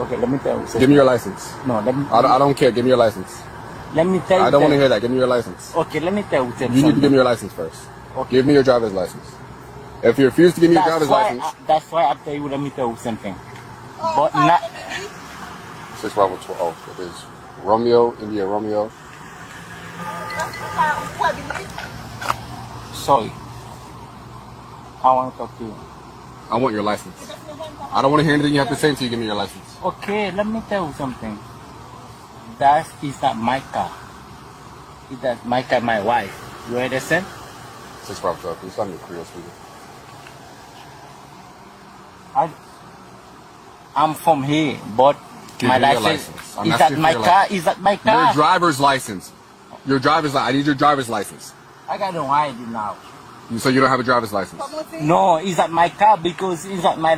Okay, let me tell you. Give me your license. No, let me. I don't care. Give me your license. Let me tell you. I don't want to hear that. Give me your license. Okay, let me tell you. You need to give me your license first. Okay. Give me your driver's license. If you refuse to give me your driver's license, that's why I tell you. Let me tell you something. But not. 612. It is Romeo, India, Romeo. Sorry. I want to talk to you. I want your license. I don't want to hear anything you have to say until you give me your license. Okay, let me tell you something. That is not my car. That's my car, my wife. You understand? 612. Can you stop me with Creole speaking? I'm from here, but give my me license. Is that my car? Is that my car? Your driver's license. Your driver's license. I need your driver's license. I got no ID now. So you don't have a driver's license? No, is that my car? Because is that my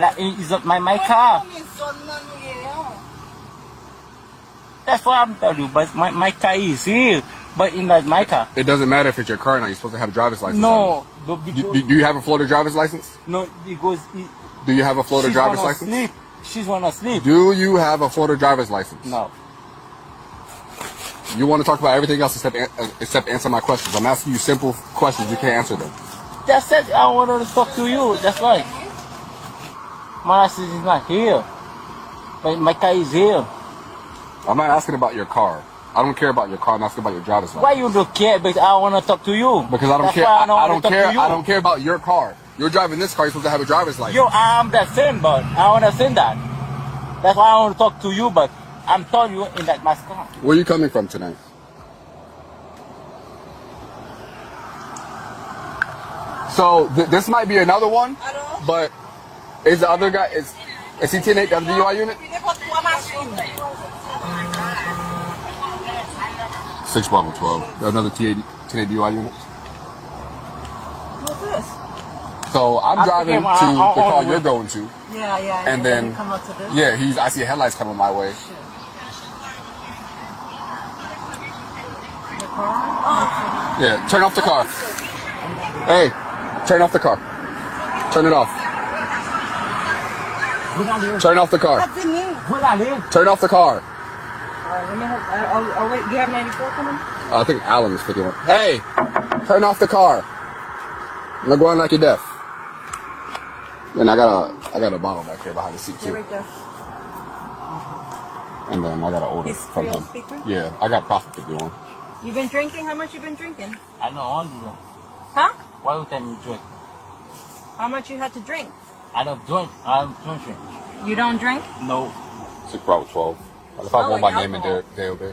car? That's what I'm telling you. But my car is here, but in that my car. It doesn't matter if it's your car or not. You're supposed to have a driver's license. No. Do you have a Florida driver's license? No, because. Do you have a Florida driver's license? Sleep. She's wanna sleep. Do you have a Florida driver's license? No. You want to talk about everything else except answer my questions. I'm asking you simple questions. You can't answer them. That's it. I wanted to talk to you. That's right. My license is not here. But my car is here. I'm not asking about your car. I don't care about your car. I'm asking about your driver's license. Why you don't care? Because I want to talk to you. Because I don't That's care. I don't care about your car. You're driving this car. You're supposed to have a driver's license. Yo, I'm the same, but I understand that. That's why I want to talk to you, but I'm telling you in that my car. Where are you coming from tonight? So this might be another one, but is the other guy is he 10-8 the DUI unit? 612. Another 10-8 DUI unit. What's this? So I'm driving to the car you're going to. Yeah. And then you come up to this? yeah, I see headlights coming my way. The car? Yeah, turn off the car. Hey, turn off the car. Turn it off. Turn off the car. Turn off the car. Alright, let me help. I'll wait. Do you have 94 coming? I think Alan is picking one. Hey, turn off the car. I'm not going like you're deaf. And I got a bottle back here behind the seat too. Right there. And then I got an order Is from Creole him. speaker? Yeah, I got profit to do one. You've been drinking? How much you been drinking? I know all you. Huh? Why would you drink? How much you had to drink? I don't drink. I'm drinking. You don't drink? No. 612. If I want my name in there, they'll be.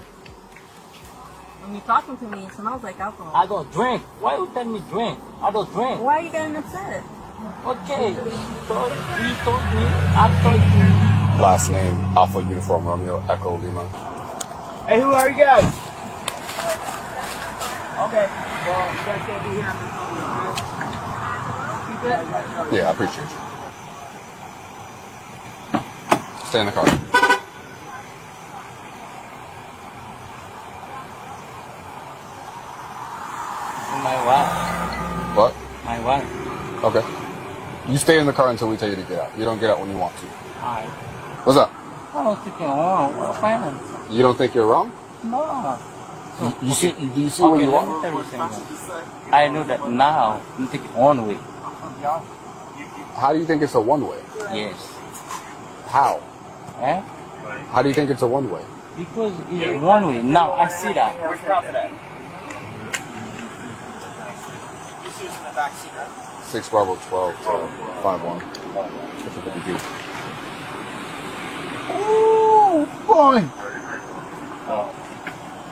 When you're talking to me, it smells like alcohol. I don't drink. Why would you tell me drink? I don't drink. Why are you getting upset? Okay. So you told me. I told you. Last name, Alpha Uniform Romeo Echo Lima. Hey, who are you guys? Okay. Well, you guys can't be here. Yeah, I appreciate you. Stay in the car. My wife. What? My wife. Okay. You stay in the car until we tell you to get out. You don't get out when you want to. Hi. What's up? I don't think you're wrong. What fine. You don't think you're wrong? No. Do you see where you let are? me tell you something. I know that now. You take it one way. How do you think it's a one-way? Yes. How? Eh? How do you think it's a one-way? Because it's one way. Now I see that. Where's profit at? 6 Bravo 12 to 5-1. That's what they do. Ooh, boy.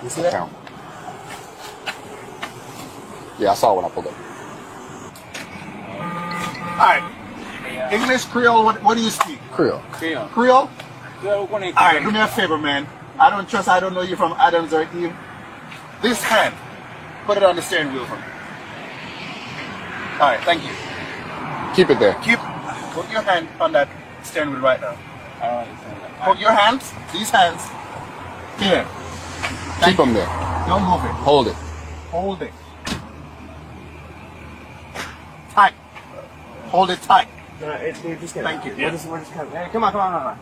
You see that? Count. Yeah, I saw it when I pulled up. Alright. English, Creole, what do you speak? Creole. Creole? Alright, do me a favor, man. I don't know you from Adams or Eve. This hand, put it on the steering wheel for me. Alright, thank you. Keep it there. Put your hand on that steering wheel right now. Put your hands, these hands, here. Keep them there. Don't move it. Hold it. Hold it. Tight. Hold it tight. Thank you. Come on.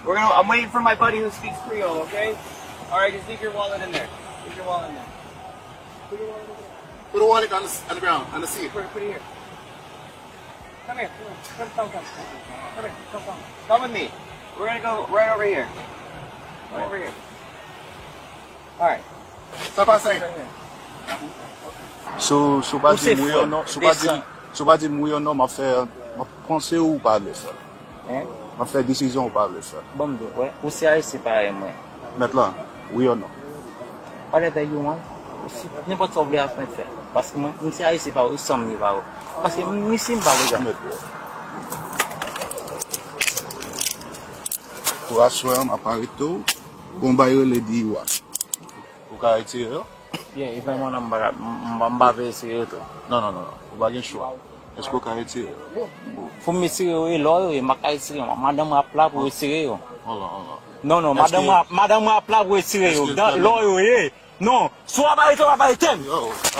I'm waiting for my buddy who speaks Creole, okay? Alright, just leave your wallet in there. Leave your wallet in there. Put your wallet in there. Put the wallet on the ground, on the seat. Put it here. Come here. Come here. Come with me. We're gonna go right over here. Right over here. Alright. Stop outside. So pas di mouyon non, so pas di mouyon non, m'a penser ou pas le faire. Hein? M'a fait décision ou pas le faire. Bon, ouais. Ou si Haïtien pareil, moi. Maintenant, oui ou non? Whatever you want. Si n'importe quoi vous voulez faire. Parce que moi, si Haïtien pas ou somme ni pas. Parce que moi, si pas les gars. Pour assurer m'a parler tout, bon bail le dit ouais. Ou ka retirer? Yeah, if I want m'ba essayer tout. Non, ou pas gen choix. Est-ce que ka retirer? Faut me tirer là, et m'a tirer. Madame a plat pour tirer. Non, madame a plat pour tirer. Là, non, soit pas thème.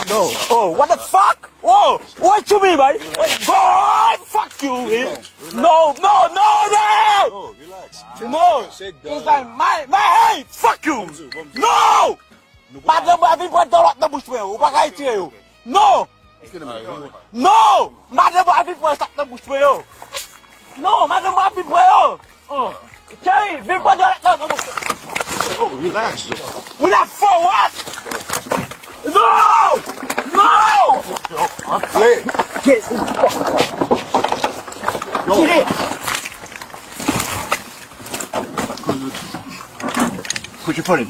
No. Oh, what the fuck? Oh, what you mean, man? God, fuck you. No. Oh, relax. No. It's like my hey, fuck you. No. Madame a vu pour dans bouche ou pas tirer. No. No. Madame a vu pour dans bouche. Non, madame a vu pour. Oh. Thierry, viens pas dans bouche. Oh, relax. We're not for what? No! Play. Get it! Put your foot in.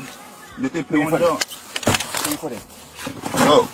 Put your foot in. Put your foot in. Go.